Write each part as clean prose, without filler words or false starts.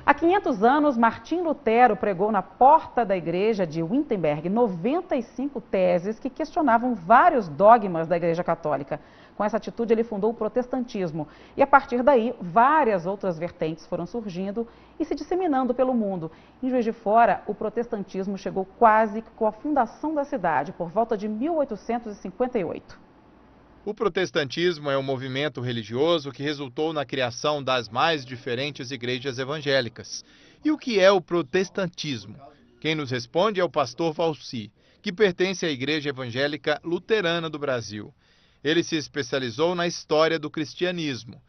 Há 500 anos, Martim Lutero pregou na porta da igreja de Wittenberg 95 teses que questionavam vários dogmas da Igreja Católica. Com essa atitude, ele fundou o protestantismo. E a partir daí, várias outras vertentes foram surgindo e se disseminando pelo mundo. Em Juiz de Fora, o protestantismo chegou quase com a fundação da cidade, por volta de 1858. O protestantismo é um movimento religioso que resultou na criação das mais diferentes igrejas evangélicas. E o que é o protestantismo? Quem nos responde é o pastor Valci, que pertence à Igreja Evangélica Luterana do Brasil. Ele se especializou na história do cristianismo.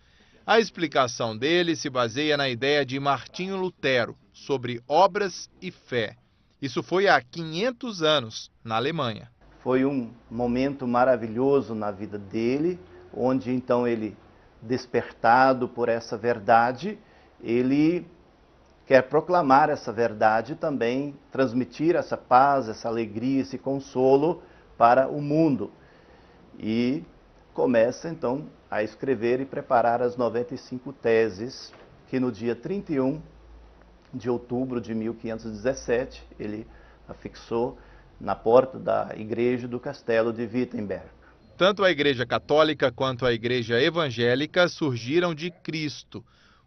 A explicação dele se baseia na ideia de Martinho Lutero sobre obras e fé. Isso foi há 500 anos, na Alemanha. Foi um momento maravilhoso na vida dele, onde então ele, despertado por essa verdade, ele quer proclamar essa verdade e também transmitir essa paz, essa alegria, esse consolo para o mundo. E começa então a escrever e preparar as 95 teses, que no dia 31 de outubro de 1517 ele afixou na porta da igreja do castelo de Wittenberg. Tanto a Igreja Católica quanto a Igreja Evangélica surgiram de Cristo.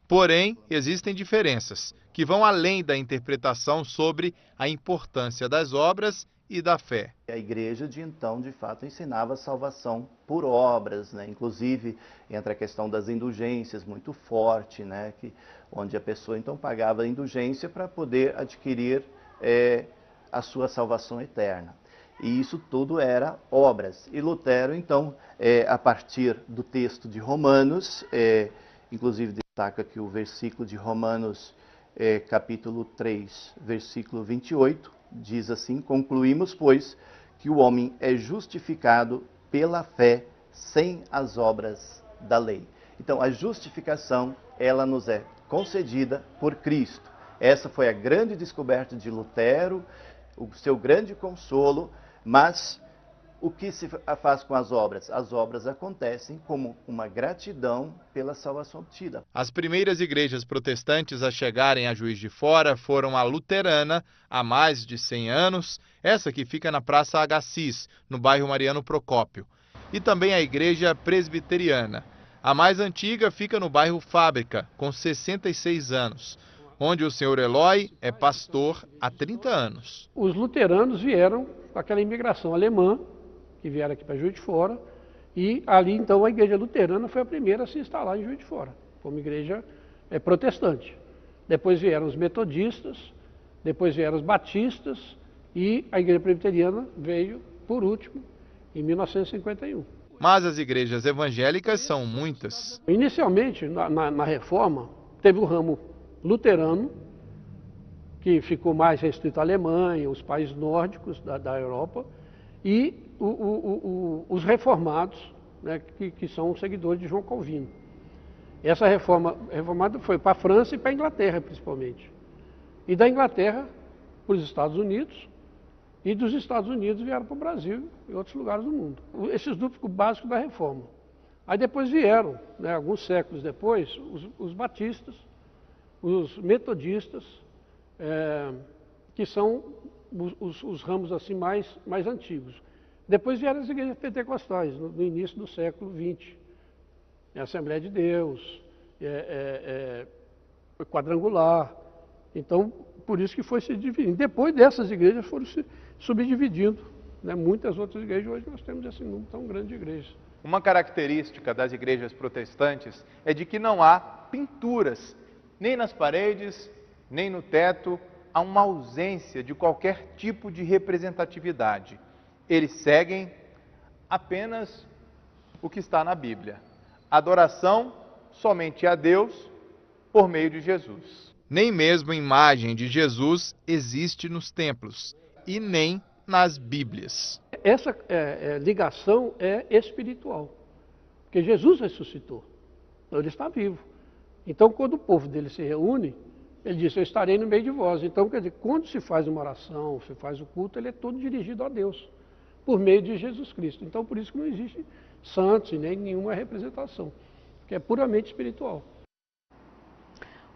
Porém, existem diferenças que vão além da interpretação sobre a importância das obras e da fé. A igreja de então, de fato, ensinava a salvação por obras, né? Inclusive, entra a questão das indulgências muito forte, né? Onde a pessoa então pagava a indulgência para poder adquirir a sua salvação eterna. E isso tudo era obras. E Lutero, então, a partir do texto de Romanos, inclusive destaca aqui o versículo de Romanos, capítulo 3, versículo 28, diz assim: concluímos, pois, que o homem é justificado pela fé sem as obras da lei. Então, a justificação, ela nos é concedida por Cristo. Essa foi a grande descoberta de Lutero, o seu grande consolo, mas o que se faz com as obras? As obras acontecem como uma gratidão pela salvação obtida. As primeiras igrejas protestantes a chegarem a Juiz de Fora foram a luterana, há mais de 100 anos, essa que fica na Praça Agassiz, no bairro Mariano Procópio, e também a igreja presbiteriana. A mais antiga fica no bairro Fábrica, com 66 anos. Onde o senhor Eloy é pastor há 30 anos. Os luteranos vieram com aquela imigração alemã, que vieram aqui para Juiz de Fora, e ali então a igreja luterana foi a primeira a se instalar em Juiz de Fora, como igreja protestante. Depois vieram os metodistas, depois vieram os batistas, e a igreja presbiteriana veio, por último, em 1951. Mas as igrejas evangélicas são muitas. Inicialmente, na Reforma, teve o ramo luterano, que ficou mais restrito à Alemanha, os países nórdicos da Europa, e os reformados, né, que são seguidores de João Calvino. Essa reformada foi para a França e para a Inglaterra, principalmente. E da Inglaterra para os Estados Unidos, e dos Estados Unidos vieram para o Brasil e outros lugares do mundo. Esses grupos básicos da Reforma. Aí depois vieram, né, alguns séculos depois, os batistas, os metodistas, que são os ramos assim mais antigos. Depois vieram as igrejas pentecostais, no início do século XX. A Assembleia de Deus, quadrangular. Então, por isso que foi se dividindo. Depois dessas igrejas foram se subdividindo, né? Muitas outras igrejas, hoje nós temos esse número tão grande de igrejas. Uma característica das igrejas protestantes é de que não há pinturas, nem nas paredes, nem no teto. Há uma ausência de qualquer tipo de representatividade. Eles seguem apenas o que está na Bíblia. Adoração somente a Deus por meio de Jesus. Nem mesmo imagem de Jesus existe nos templos e nem nas Bíblias. Essa ligação é espiritual, porque Jesus ressuscitou, então ele está vivo. Então, quando o povo dele se reúne, ele diz: eu estarei no meio de vós. Então, quer dizer, quando se faz uma oração, se faz o culto, ele é todo dirigido a Deus, por meio de Jesus Cristo. Então, por isso que não existe santos e nem nenhuma representação, que é puramente espiritual.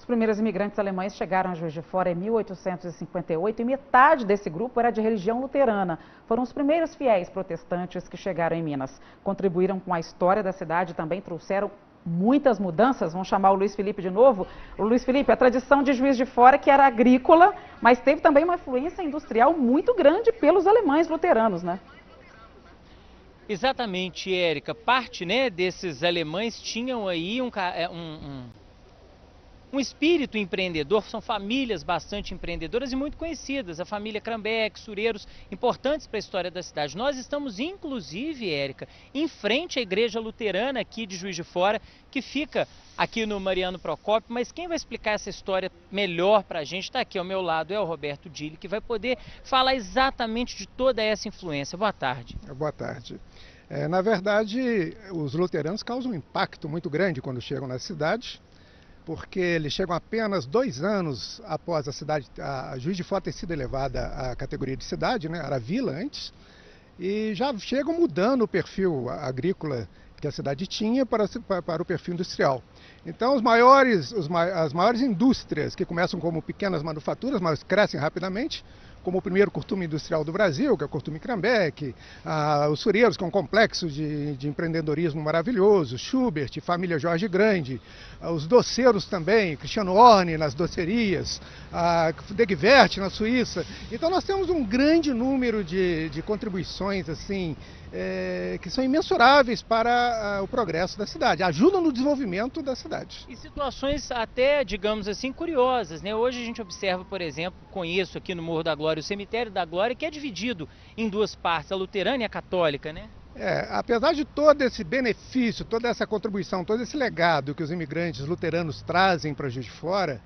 Os primeiros imigrantes alemães chegaram a Juiz de Fora em 1858 e metade desse grupo era de religião luterana. Foram os primeiros fiéis protestantes que chegaram em Minas. Contribuíram com a história da cidade e também trouxeram muitas mudanças. Vamos chamar o Luiz Felipe de novo. O Luiz Felipe, a tradição de Juiz de Fora que era agrícola, mas teve também uma influência industrial muito grande pelos alemães luteranos, né? Exatamente, Érica. Parte, né, desses alemães tinham aí um espírito empreendedor, são famílias bastante empreendedoras e muito conhecidas, a família Crambeck, Sureiros, importantes para a história da cidade. Nós estamos, inclusive, Érica, em frente à igreja luterana aqui de Juiz de Fora, que fica aqui no Mariano Procópio, mas quem vai explicar essa história melhor para a gente, está aqui ao meu lado, é o Roberto Dille, que vai poder falar exatamente de toda essa influência. Boa tarde. Boa tarde. Na verdade, os luteranos causam um impacto muito grande quando chegam na cidade, porque eles chegam apenas 2 anos após a Juiz de Fora ter sido elevada à categoria de cidade, né? Era vila antes, e já chegam mudando o perfil agrícola que a cidade tinha para o perfil industrial. Então as maiores indústrias, que começam como pequenas manufaturas, mas crescem rapidamente, como o primeiro curtume industrial do Brasil, que é o curtume Crambeck, os Sureiros, que é um complexo de empreendedorismo maravilhoso, Schubert, família Jorge Grande, os doceiros também, Cristiano Horne nas docerias, a Degvert na Suíça. Então nós temos um grande número de contribuições assim, que são imensuráveis para o progresso da cidade, ajudam no desenvolvimento da cidade. E situações até, digamos assim, curiosas, né? Hoje a gente observa, por exemplo, conheço aqui no Morro da Glória o Cemitério da Glória, que é dividido em 2 partes, a luterana e a católica, né? Apesar de todo esse benefício, toda essa contribuição, todo esse legado que os imigrantes luteranos trazem para Juiz de Fora,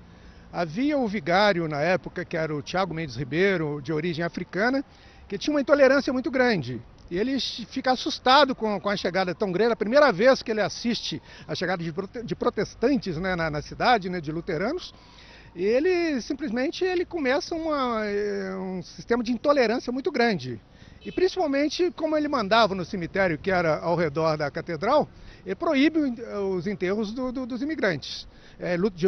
havia o vigário na época, que era o Tiago Mendes Ribeiro, de origem africana, que tinha uma intolerância muito grande. E ele fica assustado com a chegada tão grande, a primeira vez que ele assiste a chegada de protestantes, né, na cidade, né, de luteranos, e ele simplesmente começa um sistema de intolerância muito grande. E principalmente como ele mandava no cemitério, que era ao redor da catedral, ele proíbe os enterros dos imigrantes,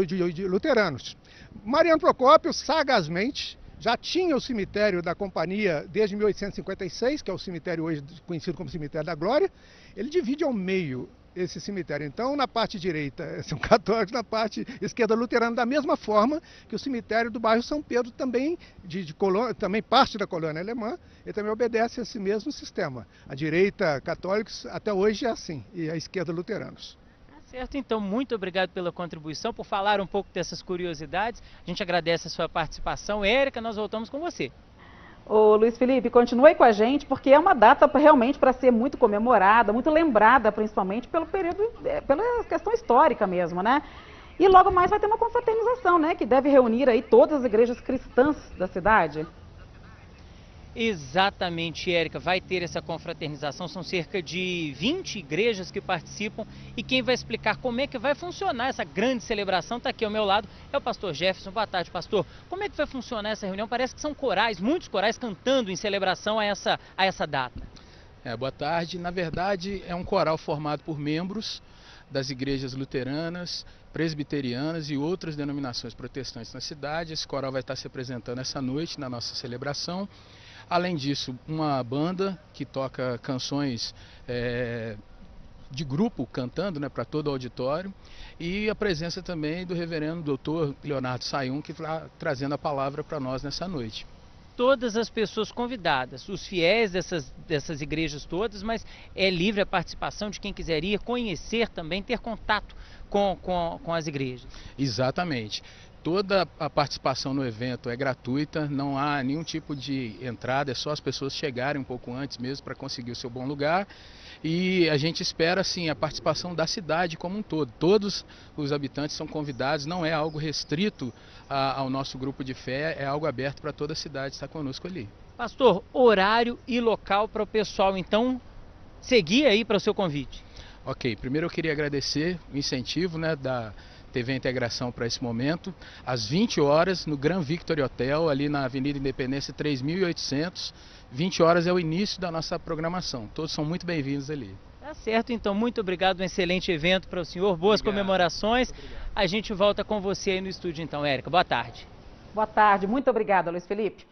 de luteranos. Mariano Procópio, sagazmente, já tinha o cemitério da companhia desde 1856, que é o cemitério hoje conhecido como Cemitério da Glória. Ele divide ao meio esse cemitério. Então, na parte direita são católicos, na parte esquerda luterana, da mesma forma que o cemitério do bairro São Pedro também, também parte da colônia alemã, ele também obedece a esse mesmo sistema. A direita católicos até hoje é assim, e a esquerda luteranos. Certo, então, muito obrigado pela contribuição, por falar um pouco dessas curiosidades. A gente agradece a sua participação. Érica, nós voltamos com você. Ô Luiz Felipe, continue com a gente, porque é uma data realmente para ser muito comemorada, muito lembrada, principalmente pelo período, pela questão histórica mesmo, né? E logo mais vai ter uma confraternização, né? Que deve reunir aí todas as igrejas cristãs da cidade. Exatamente, Érica, vai ter essa confraternização, são cerca de 20 igrejas que participam e quem vai explicar como é que vai funcionar essa grande celebração está aqui ao meu lado, é o pastor Jefferson. Boa tarde, pastor. Como é que vai funcionar essa reunião? Parece que são corais, muitos corais cantando em celebração a essa data. Boa tarde. Na verdade, é um coral formado por membros das igrejas luteranas, presbiterianas e outras denominações protestantes na cidade. Esse coral vai estar se apresentando essa noite na nossa celebração. Além disso, uma banda que toca canções de grupo, cantando, né, para todo o auditório, e a presença também do reverendo doutor Leonardo Sayum, que está trazendo a palavra para nós nessa noite. Todas as pessoas convidadas, os fiéis dessas igrejas todas, mas é livre a participação de quem quiser ir, conhecer também, ter contato com as igrejas. Exatamente. Toda a participação no evento é gratuita, não há nenhum tipo de entrada, é só as pessoas chegarem um pouco antes mesmo para conseguir o seu bom lugar. E a gente espera, assim, a participação da cidade como um todo. Todos os habitantes são convidados, não é algo restrito ao nosso grupo de fé, é algo aberto para toda a cidade estar conosco ali. Pastor, horário e local para o pessoal, então, seguir aí para o seu convite. Ok, primeiro eu queria agradecer o incentivo, né, da TV Integração para esse momento, às 20 horas no Grand Victory Hotel, ali na Avenida Independência 3800, 20 horas é o início da nossa programação, todos são muito bem-vindos ali. Tá certo, então, muito obrigado, um excelente evento para o senhor, boas comemorações. A gente volta com você aí no estúdio então, Érica. Boa tarde. Boa tarde, muito obrigada, Luiz Felipe.